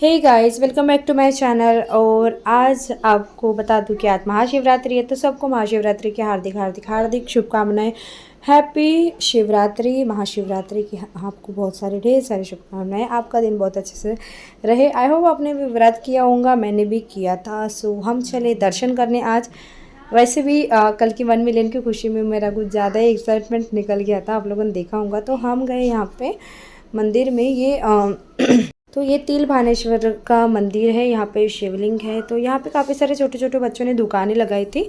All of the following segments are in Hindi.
Hey guys, welcome back to my channel. और आज आपको बता दूं कि आज महाशिवरात्रि है, तो सबको महाशिवरात्रि की हार्दिक हार्दिक हार्दिक शुभकामनाएं। हैप्पी शिवरात्रि, महाशिवरात्रि की आपको बहुत सारे ढेर सारी शुभकामनाएं। आपका दिन बहुत अच्छे से रहे। आई होप आपने भी व्रत किया होगा, मैंने भी किया था। सो हम चले दर्शन करने आज। वैसे भी कल की 1 मिलियन की खुशी में मेरा कुछ ज़्यादा ही एक्साइटमेंट निकल गया था, आप लोगों ने देखा होगा। तो हम गए यहाँ पे मंदिर में। तो ये तिल भानेश्वर का मंदिर है। यहाँ पे शिवलिंग है। तो यहाँ पे काफ़ी सारे छोटे छोटे बच्चों ने दुकानें लगाई थी,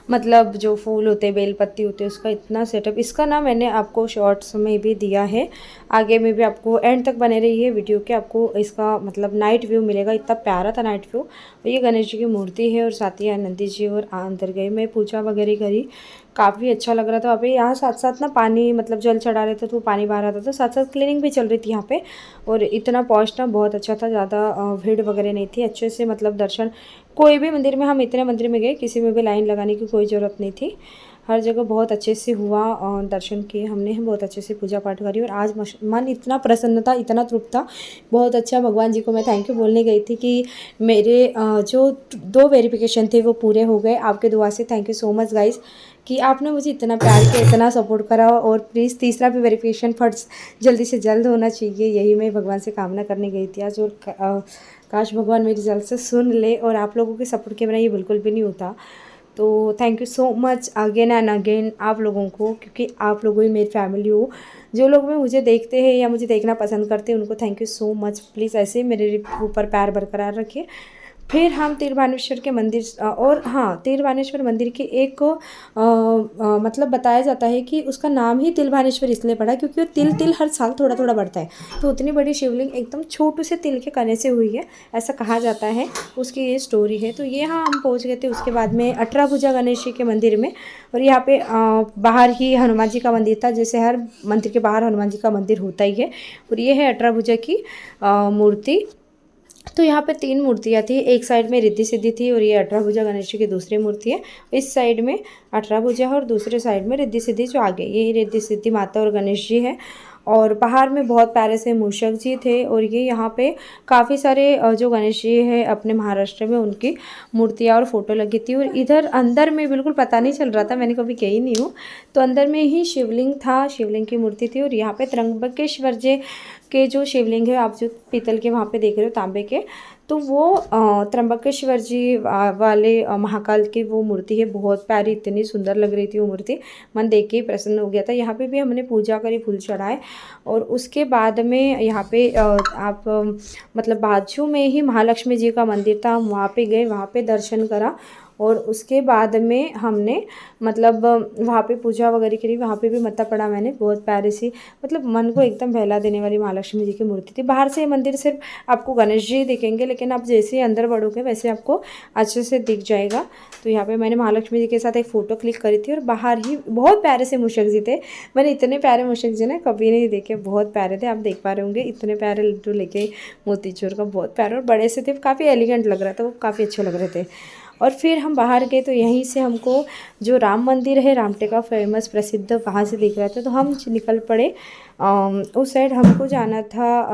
मतलब जो फूल होते बेल पत्ती होते उसका इतना सेटअप। इसका ना मैंने आपको शॉर्ट्स में भी दिया है, आगे में भी आपको एंड तक बने रहिए वीडियो के, आपको इसका मतलब नाइट व्यू मिलेगा। इतना प्यारा था नाइट व्यू। और ये गणेश जी की मूर्ति है और साथ ही आनंदी जी। और अंदर गए, मैं पूजा वगैरह करी, काफ़ी अच्छा लग रहा था। वहाँ पे यहाँ साथ साथ ना पानी, मतलब जल चढ़ा रहे थे तो पानी बाहर आता था, साथ साथ क्लीनिंग भी चल रही थी यहाँ पे। और इतना पहुँचना बहुत अच्छा था, ज़्यादा भीड़ वगैरह नहीं थी, अच्छे से मतलब दर्शन। कोई भी मंदिर में, हम इतने मंदिर में गए, किसी में भी लाइन लगाने की कोई ज़रूरत नहीं थी। हर जगह बहुत अच्छे से हुआ और दर्शन किए हमने, बहुत अच्छे से पूजा पाठ करी। और आज मन इतना प्रसन्न था, इतना तृप्त था, बहुत अच्छा। भगवान जी को मैं थैंक यू बोलने गई थी कि मेरे जो 2 वेरिफिकेशन थे वो पूरे हो गए आपके दुआ से। Thank you so much guys कि आपने मुझे इतना प्यार किया, इतना सपोर्ट करा। और प्लीज़ तीसरा भी वेरिफिकेशन फट जल्दी से जल्द होना चाहिए, यही मैं भगवान से कामना करने गई थी आज। और काश भगवान मेरी जल्द से सुन ले। और आप लोगों के सपोर्ट के बिना ये बिल्कुल भी नहीं होता। तो thank you so much again and again आप लोगों को, क्योंकि आप लोगों ही मेरी फैमिली हो। जो लोग भी मुझे देखते हैं या मुझे देखना पसंद करते हैं, उनको thank you so much. Please ऐसे ही मेरे ऊपर प्यार बरकरार रखिए। फिर हम तिरभानेश्वर के मंदिर और हाँ, तिरभानेश्वर मंदिर के एक मतलब बताया जाता है कि उसका नाम ही तिलभानेश्वर इसलिए पड़ा क्योंकि वो तिल तिल हर साल थोड़ा थोड़ा बढ़ता है। तो उतनी बड़ी शिवलिंग एकदम छोटू से तिल के कने से हुई है, ऐसा कहा जाता है। उसकी ये स्टोरी है। तो ये हाँ, हम पहुँच गए थे। उसके बाद में 18 भुजा गणेश जी के मंदिर में। और यहाँ पे बाहर ही हनुमान जी का मंदिर था, जैसे हर मंदिर के बाहर हनुमान जी का मंदिर होता ही है। और ये है 18 भुजा की मूर्ति। तो यहाँ पे 3 मूर्तियाँ थी, एक साइड में रिद्धि सिद्धि थी और ये 18 भुजा गणेश जी की दूसरी मूर्ति है। इस साइड में 18 भुजा है और दूसरे साइड में रिद्धि सिद्धि जो आगे, ये रिद्धि सिद्धि माता और गणेश जी है। और बाहर में बहुत प्यारे से मूषक जी थे। और ये यहाँ पे काफ़ी सारे जो गणेश जी है अपने महाराष्ट्र में, उनकी मूर्तियाँ और फोटो लगी थी। और इधर अंदर में बिल्कुल पता नहीं चल रहा था, मैंने कभी गई नहीं हूँ, तो अंदर में ही शिवलिंग था, शिवलिंग की मूर्ति थी। और यहाँ पे त्र्यंबकेश्वर जी के जो शिवलिंग है, आप जो पीतल के वहाँ पे देख रहे हो, तांबे के, तो वो त्र्यंबकेश्वर जी वाले महाकाल की वो मूर्ति है। बहुत प्यारी, इतनी सुंदर लग रही थी वो मूर्ति, मन देख के ही प्रसन्न हो गया था। यहाँ पे भी हमने पूजा करी, फूल चढ़ाए। और उसके बाद में यहाँ पे आप मतलब बाजू में ही महालक्ष्मी जी का मंदिर था, हम वहाँ पे गए, वहाँ पे दर्शन करा। और उसके बाद में हमने मतलब वहाँ पे पूजा वगैरह करी, वहाँ पे भी मत्था पड़ा मैंने। बहुत प्यारी सी, मतलब मन को एकदम बहला देने वाली महालक्ष्मी जी की मूर्ति थी। बाहर से मंदिर सिर्फ आपको गणेश जी दिखेंगे, लेकिन आप जैसे ही अंदर बढ़ोगे वैसे आपको अच्छे से दिख जाएगा। तो यहाँ पे मैंने महालक्ष्मी जी के साथ एक फ़ोटो क्लिक करी थी। और बाहर ही बहुत प्यारे से मूषक जी थे। मैंने इतने प्यारे मूषक जी ना कभी नहीं देखे, बहुत प्यारे थे। आप देख पा रहे होंगे, इतने प्यारे लड्डू लेके मोतीचूर का, बहुत प्यारे और बड़े से थे, काफ़ी एलिगेंट लग रहा था वो, काफ़ी अच्छे लग रहे थे। और फिर हम बाहर गए तो यहीं से हमको जो राम मंदिर है, रामटेका फेमस प्रसिद्ध, वहाँ से दिख रहा था। तो हम निकल पड़े उस साइड। हमको जाना था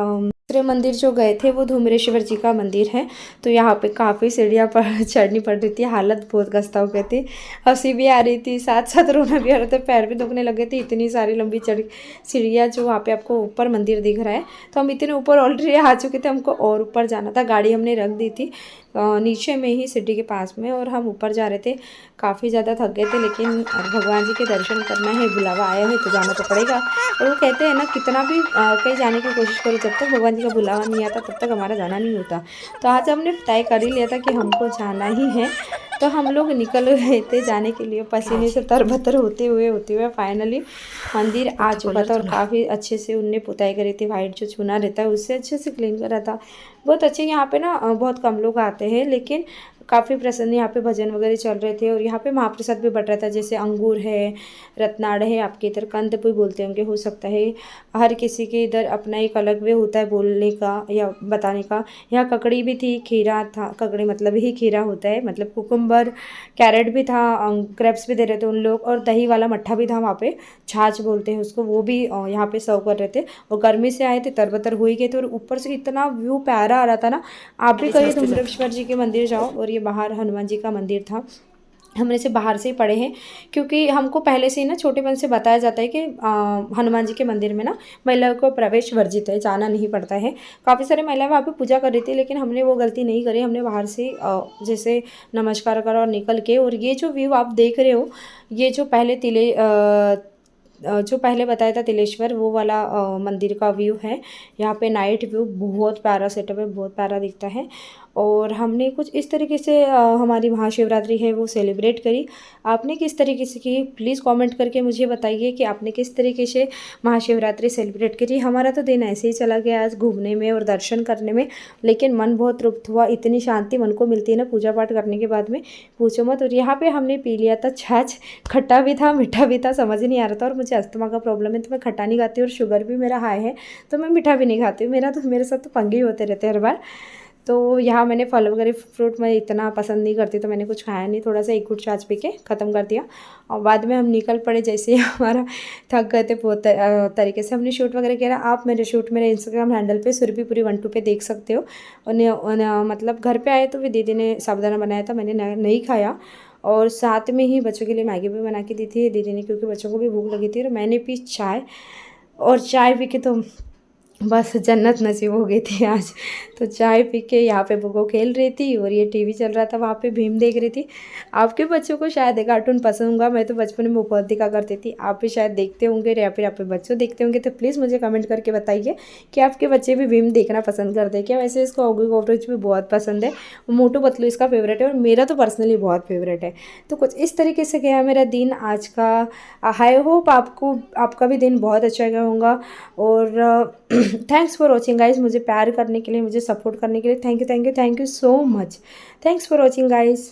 दूसरे मंदिर जो गए थे वो धूमरेश्वर जी का मंदिर है। तो यहाँ पे काफ़ी सीढ़ियाँ पर चढ़नी पड़ रही थी, हालत बहुत खस्ता हो गई थी, हंसी भी आ रही थी, साथ साथ रोना भी आ रहा था, पैर भी दुखने लगे थे, इतनी सारी लंबी चढ़ सीढ़ियाँ जो वहाँ पे आपको ऊपर मंदिर दिख रहा है। तो हम इतने ऊपर ऑलरेडी आ चुके थे, हमको और ऊपर जाना था। गाड़ी हमने रख दी थी नीचे में ही सीढ़ी के पास में, और हम ऊपर जा रहे थे। काफ़ी ज़्यादा थक गए थे, लेकिन भगवान जी के दर्शन करना है, बुलावा आया है तो जाना तो पड़ेगा। और वो कहते हैं ना, कितना भी कहीं जाने की कोशिश करो, जब तक भगवान जी का बुलावा नहीं आता तब तक हमारा जाना नहीं होता। तो आज हमने तय कर ही लिया था कि हमको जाना ही है। तो हम लोग निकल रहे थे जाने के लिए, पसीने से तरबतर होते हुए फाइनली मंदिर आ चुका था। और काफ़ी अच्छे से उनने पुताई करी थी, वाइट जो चूना रहता है उससे अच्छे से क्लीन करा था, बहुत अच्छे। यहाँ पे ना बहुत कम लोग आते हैं, लेकिन काफ़ी प्रसन्न, यहाँ पे भजन वगैरह चल रहे थे और यहाँ पे महाप्रसाद भी बट रहा था, जैसे अंगूर है, रत्नाड़ है, आपके इधर कंद भी बोलते होंगे, हो सकता है। हर किसी के इधर अपना एक अलग वे होता है बोलने का या बताने का। यहाँ ककड़ी भी थी, खीरा था, ककड़ी मतलब ही खीरा होता है, मतलब कुकुम्बर, कैरेट भी था, क्रेप्स भी दे रहे थे उन लोग, और दही वाला मट्ठा भी था वहाँ पे, छाछ बोलते हैं उसको, वो भी यहाँ पे सर्व कर रहे थे। और गर्मी से आए थे, तरबतर हो ही गए थे, और ऊपर से इतना व्यू प्यारा आ रहा था ना। आप भी कहीं धुम्रेश्वर जी के मंदिर जाओ। और ये बाहर हनुमान जी का मंदिर था, हमने से बाहर से ही पढ़े हैं, क्योंकि हमको पहले से ही ना छोटेपन से बताया जाता है कि हनुमान जी के मंदिर में ना महिलाओं को प्रवेश वर्जित है, जाना नहीं पड़ता है। काफ़ी सारी महिलाएं वहाँ पे पूजा कर रही थी, लेकिन हमने वो गलती नहीं करी, हमने बाहर से जैसे नमस्कार करा और निकल के। और ये जो व्यू आप देख रहे हो, ये जो पहले जो पहले बताया था तिलेश्वर, वो वाला मंदिर का व्यू है। यहाँ पे नाइट व्यू बहुत प्यारा सेटअप है, बहुत प्यारा दिखता है। और हमने कुछ इस तरीके से हमारी महाशिवरात्रि है वो सेलिब्रेट करी। आपने किस तरीके से की, प्लीज़ कमेंट करके मुझे बताइए कि आपने किस तरीके से महाशिवरात्रि सेलिब्रेट करी। हमारा तो दिन ऐसे ही चला गया आज घूमने में और दर्शन करने में, लेकिन मन बहुत तृप्त हुआ। इतनी शांति मन को मिलती है ना पूजा पाठ करने के बाद में, पूछो मत। और यहाँ पे हमने पी लिया था छाछ, खट्टा भी था मीठा भी था, समझ नहीं आ रहा था। और मुझे अस्थमा का प्रॉब्लम है, तो मैं खट्टा नहीं खाती, और शुगर भी मेरा हाई है, तो मैं मीठा भी नहीं खाती हूँ। मेरे साथ तो पंगे ही होते रहते हैं हर बार। तो यहाँ मैंने फल वगैरह, फ्रूट मैं इतना पसंद नहीं करती, तो मैंने कुछ खाया नहीं, थोड़ा सा एक घुट छाछ पी के ख़त्म कर दिया। और बाद में हम निकल पड़े, जैसे ही हमारा थक गए थे बहुत तरीके से हमने शूट वगैरह किया। आप मेरे इंस्टाग्राम हैंडल पे सुरभिपुरी 12 पे देख सकते हो। मतलब घर पे आए तो भी दीदी ने साबुदाना बनाया था, मैंने नहीं खाया। और साथ में ही बच्चों के लिए मैगी भी बना के दी थी दीदी ने, क्योंकि बच्चों को भी भूख लगी थी। और मैंने पी चाय, और चाय पी के तो बस जन्नत नसीब हो गई थी आज। तो चाय पी के यहाँ पे बुगो खेल रही थी, और ये टीवी चल रहा था, वहाँ पे भीम देख रही थी। आपके बच्चों को शायद कार्टून पसंद होगा, मैं तो बचपन में बहुत देखा करती थी, आप भी शायद देखते होंगे या फिर आपके बच्चों देखते होंगे। तो प्लीज़ मुझे कमेंट करके बताइए कि आपके बच्चे भी भीम देखना पसंद करते हैं क्या। वैसे इसको ऑगी कॉकरोच भी बहुत पसंद है, मोटू पतलू इसका फेवरेट है, और मेरा तो पर्सनली बहुत फेवरेट है। तो कुछ इस तरीके से गया मेरा दिन आज का। आई होप आपका भी दिन बहुत अच्छा गया होगा। और थैंक्स फॉर वॉचिंग गाइज, मुझे प्यार करने के लिए, मुझे सपोर्ट करने के लिए thank you so much. Thanks for watching guys.